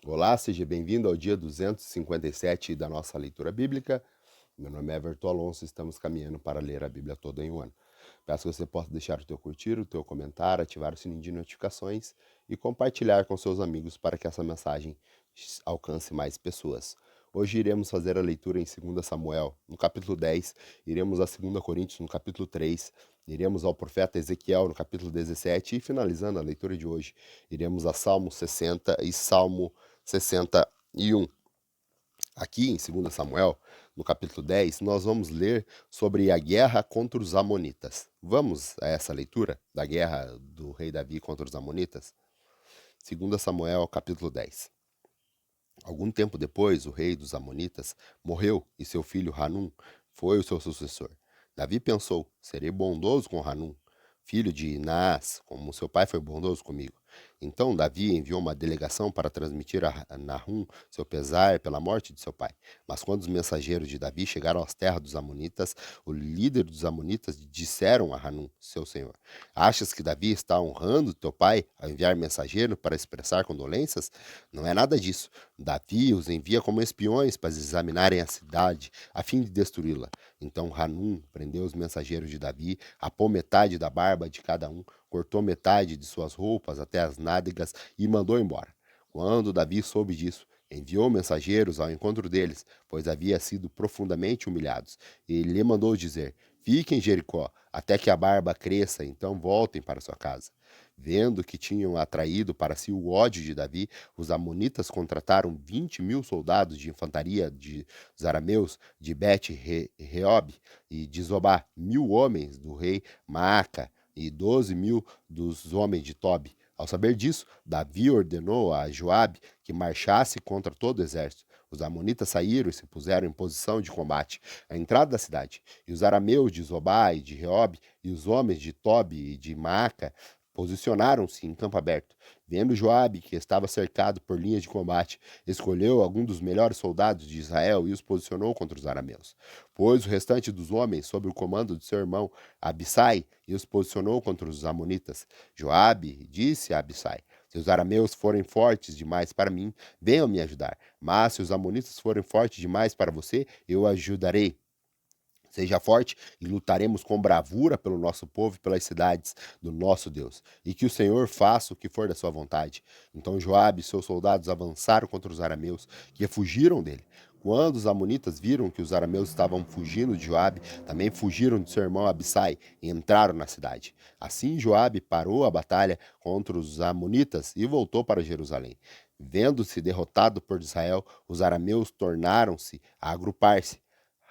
Olá, seja bem-vindo ao dia 257 da nossa leitura bíblica. Meu nome é Everton Alonso, estamos caminhando para ler a Bíblia toda em um ano. Peço que você possa deixar o teu curtir, o teu comentário, ativar o sininho de notificações e compartilhar com seus amigos para que essa mensagem alcance mais pessoas. Hoje iremos fazer a leitura em 2 Samuel, no capítulo 10, iremos a 2 Coríntios, no capítulo 3, iremos ao profeta Ezequiel, no capítulo 17 e finalizando a leitura de hoje, iremos a Salmo 60 e Salmo 61. Aqui em 2 Samuel, no capítulo 10, nós vamos ler sobre a guerra contra os Amonitas. Vamos a essa leitura da guerra do rei Davi contra os Amonitas? 2 Samuel, capítulo 10. Algum tempo depois, o rei dos Amonitas morreu e seu filho Hanum foi o seu sucessor. Davi pensou: serei bondoso com Hanum, filho de Naás, como seu pai foi bondoso comigo. Então Davi enviou uma delegação para transmitir a Nahum seu pesar pela morte de seu pai. Mas quando os mensageiros de Davi chegaram às terras dos Amonitas, o líder dos Amonitas disseram a Hanum, seu senhor: achas que Davi está honrando teu pai ao enviar mensageiro para expressar condolências? Não é nada disso. Davi os envia como espiões para examinarem a cidade, a fim de destruí-la. Então Hanum prendeu os mensageiros de Davi, apou metade da barba de cada um, cortou metade de suas roupas até as nádegas e mandou embora. Quando Davi soube disso, enviou mensageiros ao encontro deles, pois havia sido profundamente humilhados, e lhe mandou dizer: fiquem em Jericó, até que a barba cresça, então voltem para sua casa. Vendo que tinham atraído para si o ódio de Davi, os amonitas contrataram 20.000 soldados de infantaria dos arameus de Bet-Reob e de Zobá, 1.000 homens do rei Maaca e 12.000 dos homens de Tobi. Ao saber disso, Davi ordenou a Joabe que marchasse contra todo o exército. Os amonitas saíram e se puseram em posição de combate à entrada da cidade. E os arameus de Zobá e de Reob e os homens de Tobi e de Maaca posicionaram-se em campo aberto. Vendo Joabe que estava cercado por linhas de combate, escolheu algum dos melhores soldados de Israel e os posicionou contra os arameus. Pôs o restante dos homens sob o comando de seu irmão Abissai e os posicionou contra os amonitas. Joabe disse a Abissai: se os arameus forem fortes demais para mim, venham me ajudar. Mas se os amonitas forem fortes demais para você, eu ajudarei. Seja forte e lutaremos com bravura pelo nosso povo e pelas cidades do nosso Deus. E que o Senhor faça o que for da sua vontade. Então Joabe e seus soldados avançaram contra os arameus, que fugiram dele. Quando os amonitas viram que os arameus estavam fugindo de Joabe, também fugiram de seu irmão Abissai e entraram na cidade. Assim Joabe parou a batalha contra os amonitas e voltou para Jerusalém. Vendo-se derrotado por Israel, os arameus tornaram-se a agrupar-se.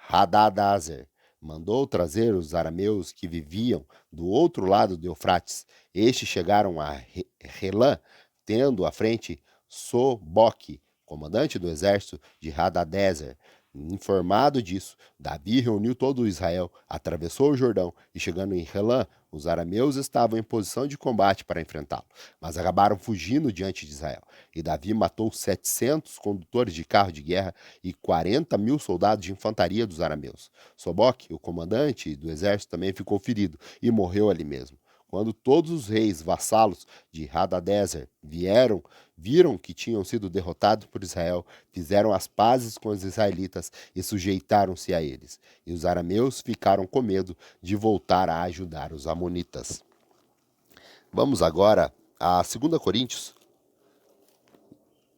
Hadadezer mandou trazer os arameus que viviam do outro lado do Eufrates. Estes chegaram a Relã, tendo à frente Soboque, comandante do exército de Hadadezer. Informado disso, Davi reuniu todo o Israel, atravessou o Jordão e, chegando em Relã, os arameus estavam em posição de combate para enfrentá-lo, mas acabaram fugindo diante de Israel. E Davi matou 700 condutores de carro de guerra e 40.000 soldados de infantaria dos arameus. Soboque, o comandante do exército, também ficou ferido e morreu ali mesmo. Quando todos os reis vassalos de Hadadezer viram que tinham sido derrotados por Israel, fizeram as pazes com os israelitas e sujeitaram-se a eles. E os arameus ficaram com medo de voltar a ajudar os amonitas. Vamos agora a 2 Coríntios,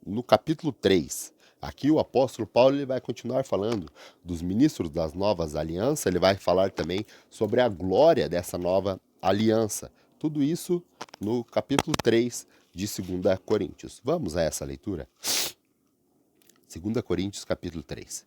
no capítulo 3. Aqui o apóstolo Paulo ele vai continuar falando dos ministros das novas alianças, ele vai falar também sobre a glória dessa nova aliança. Tudo isso no capítulo 3 de 2 Coríntios. Vamos a essa leitura? 2 Coríntios, capítulo 3.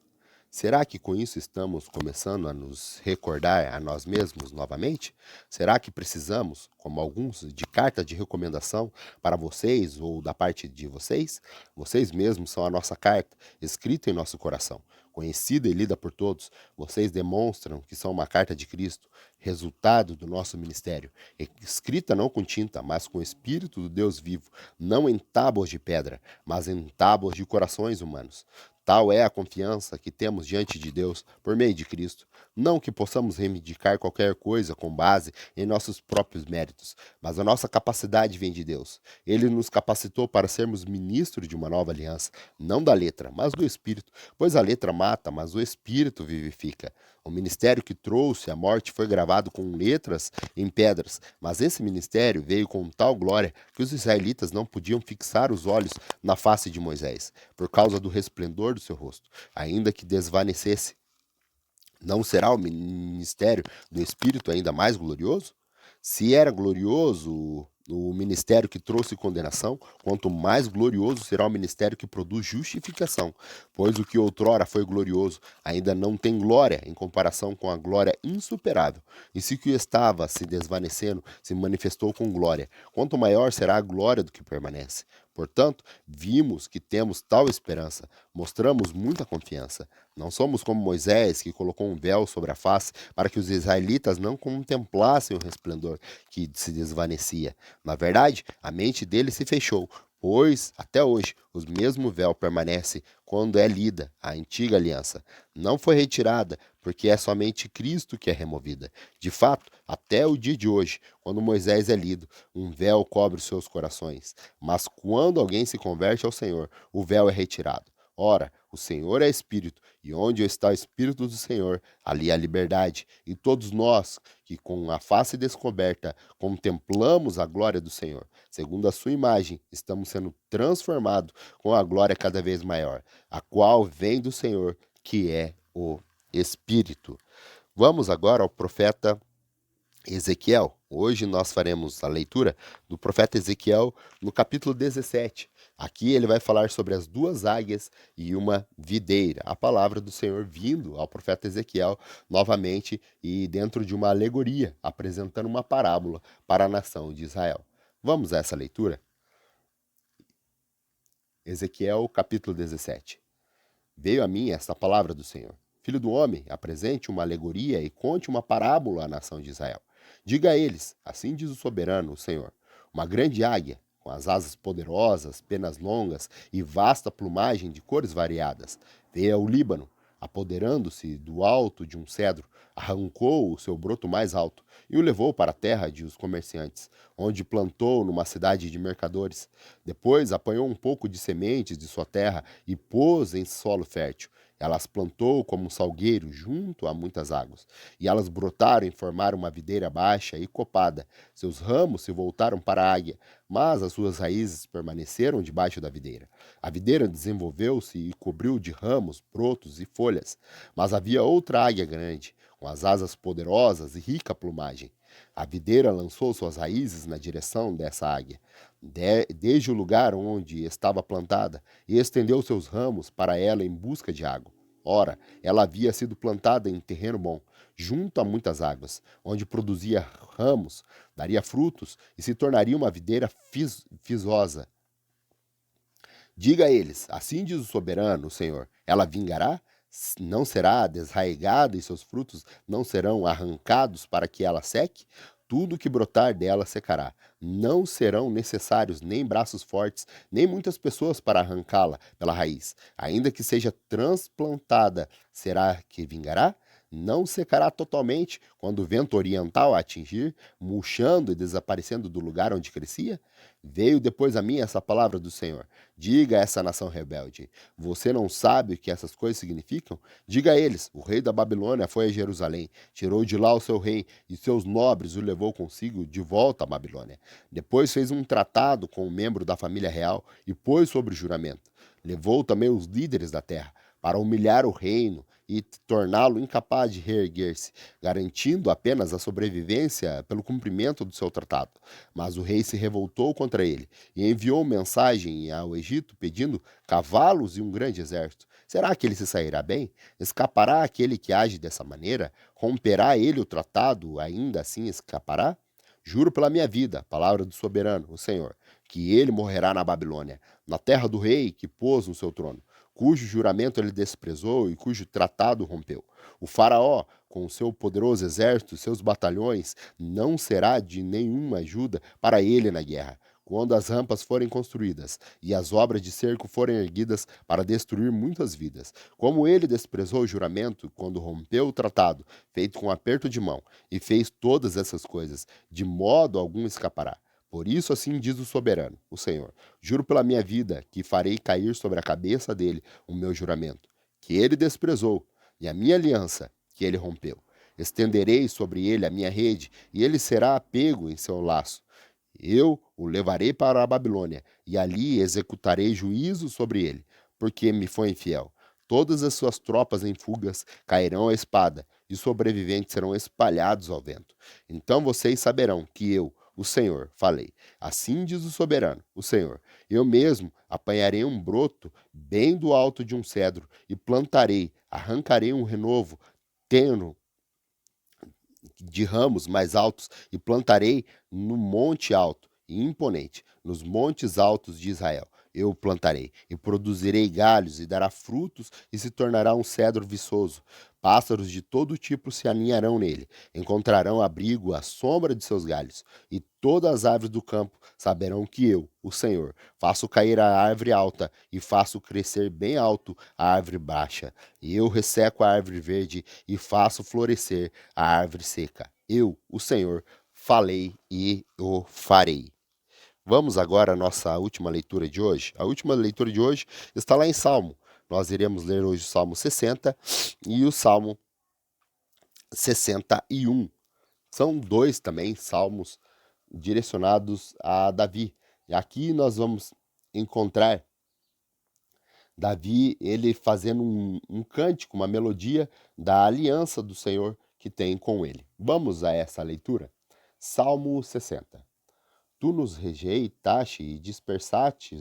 Será que com isso estamos começando a nos recordar a nós mesmos novamente? Será que precisamos, como alguns, de carta de recomendação para vocês ou da parte de vocês? Vocês mesmos são a nossa carta, escrita em nosso coração, conhecida e lida por todos. Vocês demonstram que são uma carta de Cristo, resultado do nosso ministério, escrita não com tinta, mas com o Espírito do Deus vivo, não em tábuas de pedra, mas em tábuas de corações humanos. Tal é a confiança que temos diante de Deus por meio de Cristo. Não que possamos reivindicar qualquer coisa com base em nossos próprios méritos, mas a nossa capacidade vem de Deus. Ele nos capacitou para sermos ministros de uma nova aliança, não da letra, mas do Espírito, pois a letra mata, mas o Espírito vivifica. O ministério que trouxe a morte foi gravado com letras em pedras, mas esse ministério veio com tal glória que os israelitas não podiam fixar os olhos na face de Moisés, por causa do resplendor do seu rosto, ainda que desvanecesse. Não será o ministério do Espírito ainda mais glorioso? Se era glorioso o ministério que trouxe condenação, quanto mais glorioso será o ministério que produz justificação, pois o que outrora foi glorioso ainda não tem glória em comparação com a glória insuperável. E se o que estava se desvanecendo se manifestou com glória, quanto maior será a glória do que permanece. Portanto, vimos que temos tal esperança, mostramos muita confiança. Não somos como Moisés, que colocou um véu sobre a face para que os israelitas não contemplassem o resplendor que se desvanecia. Na verdade, a mente dele se fechou, pois, até hoje, o mesmo véu permanece quando é lida a antiga aliança. Não foi retirada, porque é somente Cristo que é removida. De fato, até o dia de hoje, quando Moisés é lido, um véu cobre os seus corações. Mas quando alguém se converte ao Senhor, o véu é retirado. Ora, o Senhor é Espírito, e onde está o Espírito do Senhor, ali há liberdade. E todos nós, que com a face descoberta contemplamos a glória do Senhor, segundo a sua imagem, estamos sendo transformados com a glória cada vez maior, a qual vem do Senhor, que é o Espírito. Vamos agora ao profeta Ezequiel. Hoje nós faremos a leitura do profeta Ezequiel no capítulo 17. Aqui ele vai falar sobre as duas águias e uma videira. A palavra do Senhor vindo ao profeta Ezequiel novamente e dentro de uma alegoria, apresentando uma parábola para a nação de Israel. Vamos a essa leitura? Ezequiel capítulo 17. Veio a mim esta palavra do Senhor. Filho do homem, apresente uma alegoria e conte uma parábola à nação de Israel. Diga a eles, assim diz o soberano, o Senhor, uma grande águia, com as asas poderosas, penas longas e vasta plumagem de cores variadas, veio ao Líbano, apoderando-se do alto de um cedro, arrancou o seu broto mais alto e o levou para a terra de os comerciantes, onde plantou numa cidade de mercadores. Depois apanhou um pouco de sementes de sua terra e pôs em solo fértil. Elas plantou como um salgueiro junto a muitas águas, e elas brotaram e formaram uma videira baixa e copada. Seus ramos se voltaram para a águia, mas as suas raízes permaneceram debaixo da videira. A videira desenvolveu-se e cobriu de ramos, brotos e folhas, mas havia outra águia grande, com as asas poderosas e rica plumagem. A videira lançou suas raízes na direção dessa águia, desde o lugar onde estava plantada, e estendeu seus ramos para ela em busca de água. Ora, ela havia sido plantada em terreno bom, junto a muitas águas, onde produzia ramos, daria frutos e se tornaria uma videira viçosa. Diga a eles: assim diz o soberano, o Senhor, ela vingará? Não será desraigada e seus frutos não serão arrancados para que ela seque? Tudo que brotar dela secará. Não serão necessários nem braços fortes, nem muitas pessoas para arrancá-la pela raiz. Ainda que seja transplantada, será que vingará? Não secará totalmente quando o vento oriental a atingir, murchando e desaparecendo do lugar onde crescia? Veio depois a mim essa palavra do Senhor. Diga a essa nação rebelde: você não sabe o que essas coisas significam? Diga a eles: o rei da Babilônia foi a Jerusalém, tirou de lá o seu rei e seus nobres o levou consigo de volta à Babilônia. Depois fez um tratado com um membro da família real e pôs sobre juramento. Levou também os líderes da terra para humilhar o reino e torná-lo incapaz de reerguer-se, garantindo apenas a sobrevivência pelo cumprimento do seu tratado. Mas o rei se revoltou contra ele e enviou mensagem ao Egito pedindo cavalos e um grande exército. Será que ele se sairá bem? Escapará aquele que age dessa maneira? Romperá ele o tratado, ainda assim escapará? Juro pela minha vida, palavra do soberano, o Senhor, que ele morrerá na Babilônia, na terra do rei que pôs no seu trono, cujo juramento ele desprezou e cujo tratado rompeu. O faraó, com o seu poderoso exército e seus batalhões, não será de nenhuma ajuda para ele na guerra. quando as rampas forem construídas e as obras de cerco forem erguidas para destruir muitas vidas. Como ele desprezou o juramento quando rompeu o tratado, feito com aperto de mão, e fez todas essas coisas, de modo algum escapará. Por isso, assim diz o soberano, o Senhor: juro pela minha vida que farei cair sobre a cabeça dele o meu juramento, que ele desprezou, e a minha aliança, que ele rompeu. Estenderei sobre ele a minha rede, e ele será pego em seu laço. Eu o levarei para a Babilônia, e ali executarei juízo sobre ele, porque me foi infiel. Todas as suas tropas em fugas cairão à espada, e os sobreviventes serão espalhados ao vento. Então vocês saberão que eu, o Senhor, falei. Assim diz o soberano, o Senhor: eu mesmo apanharei um broto bem do alto de um cedro, e plantarei, arrancarei um renovo tenro de ramos mais altos e plantarei no monte alto e imponente, nos montes altos de Israel. Eu o plantarei e produzirei galhos e dará frutos e se tornará um cedro viçoso. Pássaros de todo tipo se aninharão nele, encontrarão abrigo à sombra de seus galhos, e todas as árvores do campo saberão que eu, o Senhor, faço cair a árvore alta e faço crescer bem alto a árvore baixa. E eu resseco a árvore verde e faço florescer a árvore seca. Eu, o Senhor, falei e o farei. Vamos agora à nossa última leitura de hoje. A última leitura de hoje está lá em Salmo. Nós iremos ler hoje o Salmo 60 e o Salmo 61. São dois também salmos direcionados a Davi. E aqui nós vamos encontrar Davi, ele fazendo um cântico, uma melodia da aliança do Senhor que tem com ele. Vamos a essa leitura? Salmo 60. Tu nos rejeitaste e dispersaste,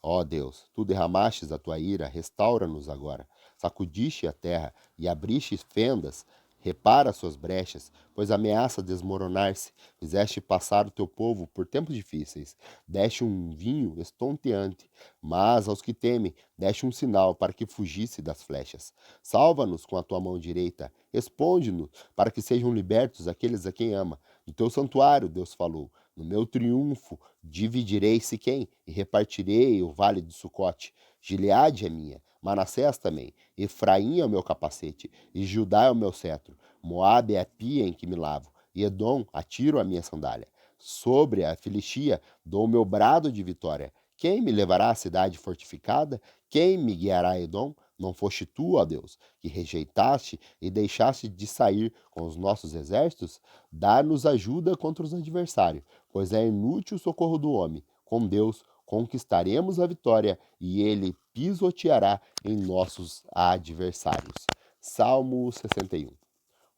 ó Deus. Tu derramastes a tua ira, restaura-nos agora. Sacudiste a terra e abriste fendas, repara suas brechas, pois ameaça desmoronar-se. Fizeste passar o teu povo por tempos difíceis. Deste um vinho estonteante, mas aos que temem, deste um sinal para que fugisse das flechas. Salva-nos com a tua mão direita, responde-nos para que sejam libertos aqueles a quem ama. No teu santuário, Deus falou, no meu triunfo dividirei Siquém e repartirei o vale de Sucote. Gileade é minha, Manassés também, Efraim é o meu capacete, e Judá é o meu cetro. Moabe é a pia em que me lavo, e Edom atiro a minha sandália. Sobre a Filistia dou o meu brado de vitória. Quem me levará à cidade fortificada? Quem me guiará a Edom? Não foste tu, ó Deus, que rejeitaste e deixaste de sair com os nossos exércitos? Dá-nos ajuda contra os adversários, pois é inútil o socorro do homem. Com Deus conquistaremos a vitória e ele pisoteará em nossos adversários. Salmo 61.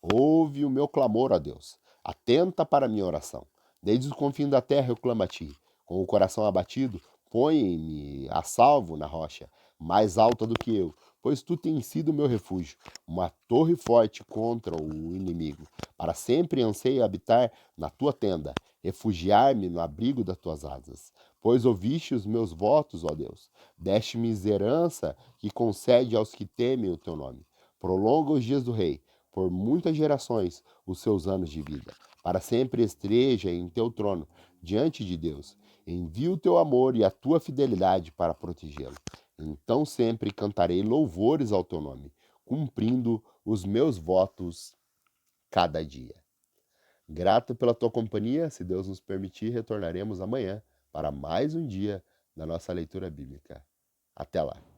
Ouve o meu clamor, ó Deus. Atenta para a minha oração. Desde os confins da terra eu clamo a ti. Com o coração abatido, põe-me a salvo na rocha, mais alta do que eu, pois tu tens sido meu refúgio, uma torre forte contra o inimigo. Para sempre anseio habitar na tua tenda, refugiar-me no abrigo das tuas asas. Pois ouviste os meus votos, ó Deus. Deste-me herança que concede aos que temem o teu nome. Prolonga os dias do rei por muitas gerações os seus anos de vida. Para sempre esteja em teu trono, diante de Deus. Envia o teu amor e a tua fidelidade para protegê-lo. Então sempre cantarei louvores ao teu nome, cumprindo os meus votos cada dia. Grato pela tua companhia, se Deus nos permitir, retornaremos amanhã para mais um dia da nossa leitura bíblica. Até lá!